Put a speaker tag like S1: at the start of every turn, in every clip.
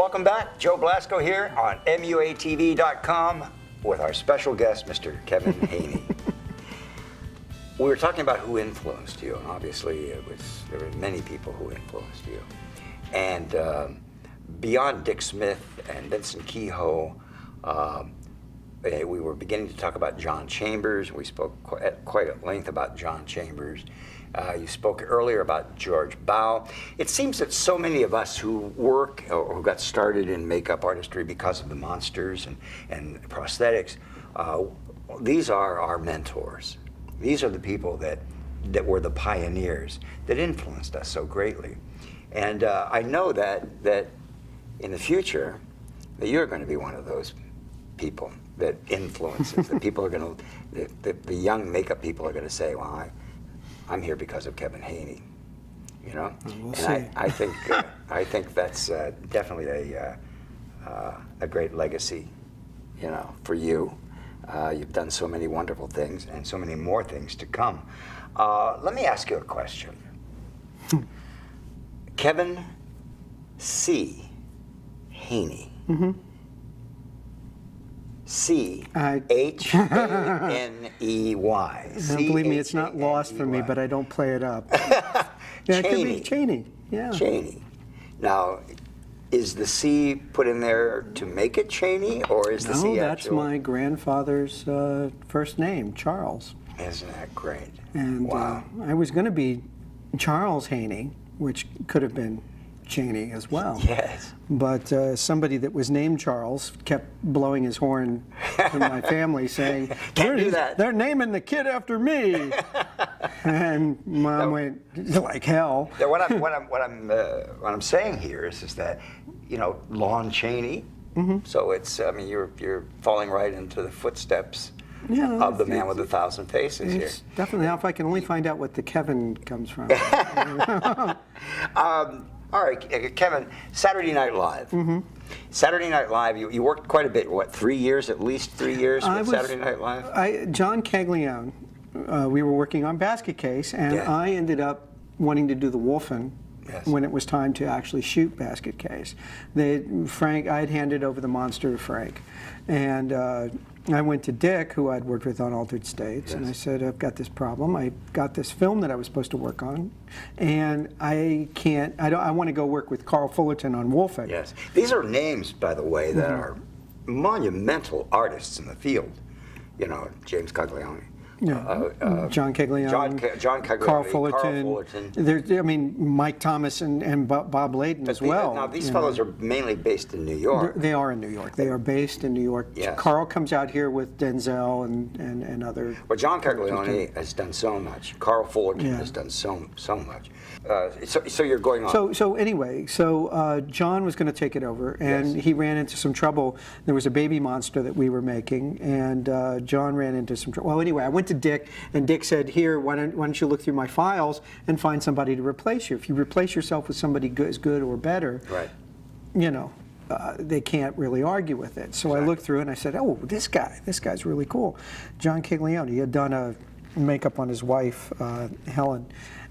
S1: welcome back. Joe Blasco here on MUATV.com with our special guest, Mr. KevinHaney. We were talking about who influenced you, and obviously there were many people who influenced you. And beyond Dick Smith and Vincent Kehoe, we were beginning to talk about John Chambers. We spoke quite at length about John Chambers. You spoke earlier about George Bow. It seems that so many of us who work or who got started in makeup artistry because of the monsters and prosthetics, these are our mentors. These are the people that were the pioneers that influenced us so greatly. And I know that in the future, that you're going to be one of those people that influences. The people are going to, the young makeup people are going to say, well, I'm here because of KevinHaney, you know?
S2: We'll see.
S1: And I think that's definitely a great legacy, you know, for you. You've done so many wonderful things and so many more things to come. Let me ask you a question. Kevin C. Haney.
S2: Mm-hmm.
S1: C-H-A-N-E-Y.
S2: Believe me, it's not lost for me, but I don't play it up. Yeah, it could be Cheney. Yeah.
S1: Cheney. Now, is the C put in there to make it Cheney, or is the C actual?
S2: No, that's my grandfather's first name, Charles.
S1: Isn't that great?
S2: And
S1: wow.
S2: I was going to be Charles Haney, which could have been Cheney as well.
S1: Yes.
S2: But somebody that was named Charles kept blowing his horn to my family saying,
S1: Can't do that.
S2: They're naming the kid after me. And Mom went like hell.
S1: What I'm saying here is that, you know, Lon Chaney. Mm-hmm. So it's, I mean, you're falling right into the footsteps of the man with 1,000 faces here.
S2: Definitely. Now, if I can only find out what the Kevin comes from.
S1: All right, Kevin, Saturday Night Live. Mm-hmm. Saturday Night Live, you worked quite a bit, what, 3 years, at least 3 years with Saturday Night Live?
S2: John Caglione, we were working on Basket Case, and I ended up wanting to do the Wolfen when it was time to actually shoot Basket Case. Frank, I had handed over the monster to Frank, and I went to Dick, who I'd worked with on Altered States, and I said, I've got this problem. I got this film that I was supposed to work on, and I want to go work with Carl Fullerton on Wolfen.
S1: Yes. These are names, by the way, that are monumental artists in the field. You know, James Caglione.
S2: John Caglione,
S1: John Caglione,
S2: Carl Fullerton. There's, I mean, Mike Thomas and Bob Layton as well.
S1: Now, these fellows are mainly based in New York.
S2: They are in New York. They are based in New York.
S1: Yes.
S2: Carl comes out here with Denzel and other.
S1: Well, John Caglione has done so much. Carl Fullerton has done so much. So you're going on.
S2: So anyway, John was going to take it over, and he ran into some trouble. There was a baby monster that we were making, and John ran into some trouble. Well, anyway, I went to Dick, and Dick said, "Here, why don't you look through my files and find somebody to replace you? If you replace yourself with somebody as good or better, you know." They can't really argue with it. So I looked through and I said, "Oh, this guy's really cool." John Caglione. He had done a makeup on his wife, Helen.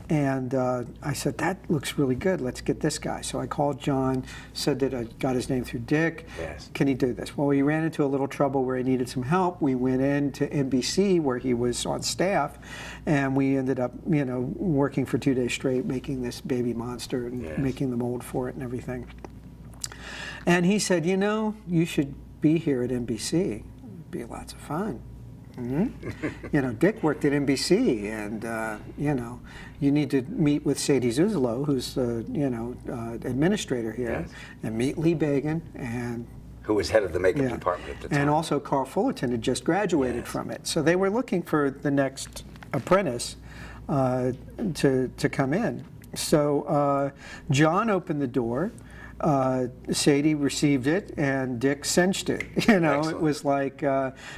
S2: And I said, that looks really good. Let's get this guy. So I called John, said that I got his name through Dick.
S1: Yes.
S2: Can he do this? Well, he ran into a little trouble where he needed some help. We went in to NBC where he was on staff, and we ended up, you know, working for 2 days straight, making this baby monster and making the mold for it and everything. And he said, you know, you should be here at NBC. It'd be lots of fun. Mm-hmm. You know, Dick worked at NBC, and you know, you need to meet with Sadie Zuzolo, who's the administrator here, and meet Lee Bagan, and
S1: who was head of the makeup department at the time,
S2: and also Carl Fullerton had just graduated from it, so they were looking for the next apprentice to come in. So John opened the door. Sadie received it, and Dick cinched it. You know, Excellent. It was like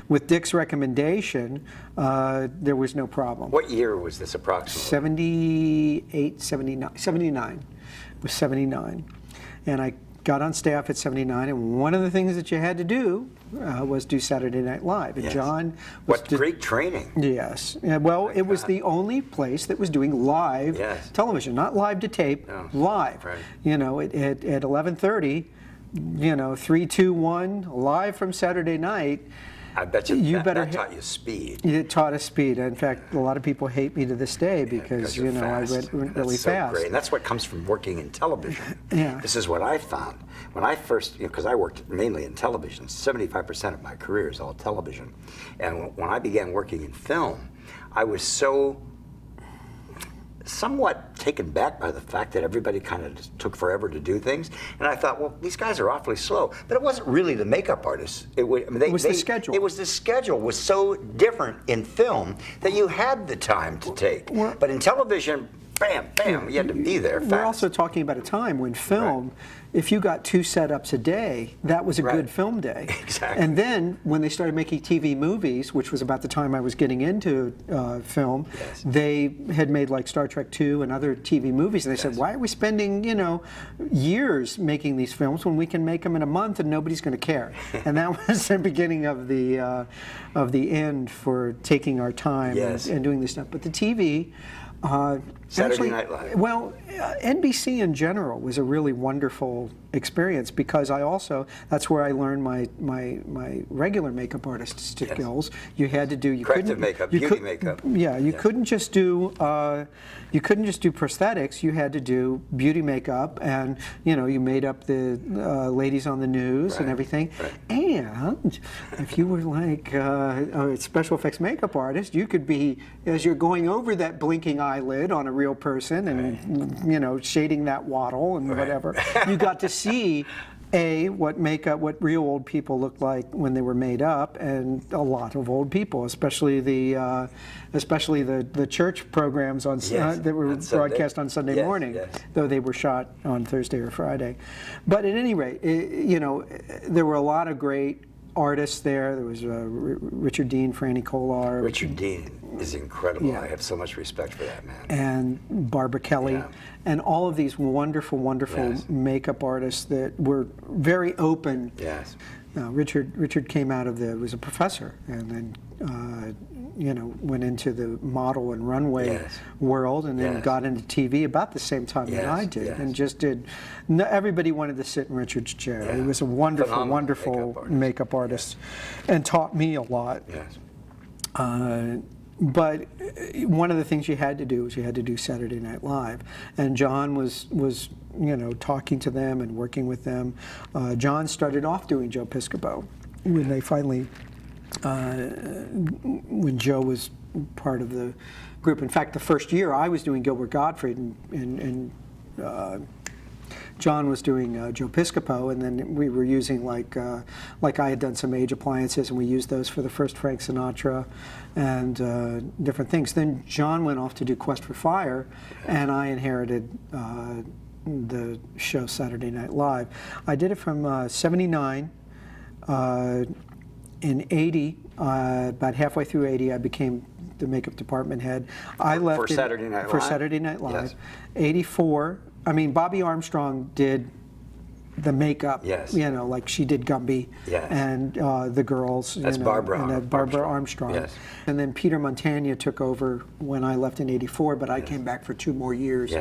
S2: with Dick's recommendation, there was no problem.
S1: What year was this approximately?
S2: 78, 79. 79. It was 79. And I got on staff at 79, and one of the things that you had to do was do Saturday Night Live. And John was
S1: great training.
S2: Yes. Well, it was the only place that was doing live television, not live to tape, live.
S1: Right.
S2: You know, at 11:30, 3, 2, 1, live from Saturday night.
S1: I bet you that taught you speed.
S2: It taught us speed. In fact, a lot of people hate me to this day because
S1: you're
S2: I
S1: fast.
S2: went really
S1: That's so
S2: fast.
S1: great. And that's what comes from working in television.
S2: Yeah.
S1: This is what I found. When I first, because I worked mainly in television, 75% of my career is all television. And when I began working in film, I was somewhat taken back by the fact that everybody kind of took forever to do things, and I thought, well, these guys are awfully slow. But it wasn't really the makeup artists. It was the schedule. It was the schedule was so different in film that you had the time to take. But in television, bam, bam, you had to be there fast.
S2: We're also talking about a time when film, if you got 2 setups a day, that was a good film day.
S1: Exactly.
S2: And then when they started making TV movies, which was about the time I was getting into film, they had made like Star Trek II and other TV movies, and they said, why are we spending years making these films when we can make them in a month and nobody's going to care? And that was the beginning of the end for taking our time and doing this stuff. But the TV.
S1: Saturday Night Live.
S2: Well, NBC in general was a really wonderful experience because that's where I learned my regular makeup artist skills. You had to do
S1: corrective makeup, beauty makeup.
S2: Yeah, you couldn't just do prosthetics. You had to do beauty makeup, and you made up the ladies on the news and everything. And if you were like a special effects makeup artist, you could be, as you're going over that blinking eyelid on a real person and shading that waddle and whatever, you got to see what real old people looked like when they were made up, and a lot of old people, especially the church programs on that were broadcast on Sunday morning, though they were shot on Thursday or Friday. But at any rate, there were a lot of great artists there. There was Richard Dean, Franny Kolar.
S1: Richard Dean is incredible. I have so much respect for that man.
S2: And Barbara Kelly, and all of these wonderful, wonderful makeup artists that were very open.
S1: Yes.
S2: Richard came out of was a professor, and then went into the model and runway world, and then got into TV about the same time that I did, and just did. Everybody wanted to sit in Richard's chair. He was a wonderful,
S1: Phenomenal
S2: wonderful makeup artist, and taught me a lot.
S1: Yes.
S2: But one of the things you had to do was you had to do Saturday Night Live, and John was talking to them and working with them. John started off doing Joe Piscopo when they finally. When Joe was part of the group. In fact, the first year I was doing Gilbert Gottfried, and John was doing Joe Piscopo, and then we were using like I had done some Age appliances, and we used those for the first Frank Sinatra and different things. Then John went off to do Quest for Fire, and I inherited the show Saturday Night Live. I did it from '79. In '80, about halfway through '80, I became the makeup department head. I left
S1: for Saturday Night Live.
S2: For Saturday Night Live.
S1: Yes.
S2: '84. I mean, Bobby Armstrong did the makeup.
S1: Yes.
S2: Like she did Gumby.
S1: Yes.
S2: And the girls.
S1: That's Barbara
S2: Armstrong.
S1: Yes.
S2: And then Peter Montagna took over when I left in '84, but I came back for 2 more years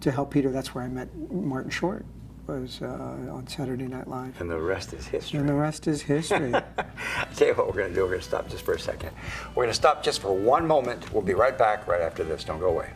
S2: to help Peter. That's where I met Martin Short. Was on Saturday Night Live.
S1: And the rest is history.
S2: And the rest is history.
S1: I'll tell you what we're going to do. We're going to stop just for a second. We're going to stop just for one moment. We'll be right back right after this. Don't go away.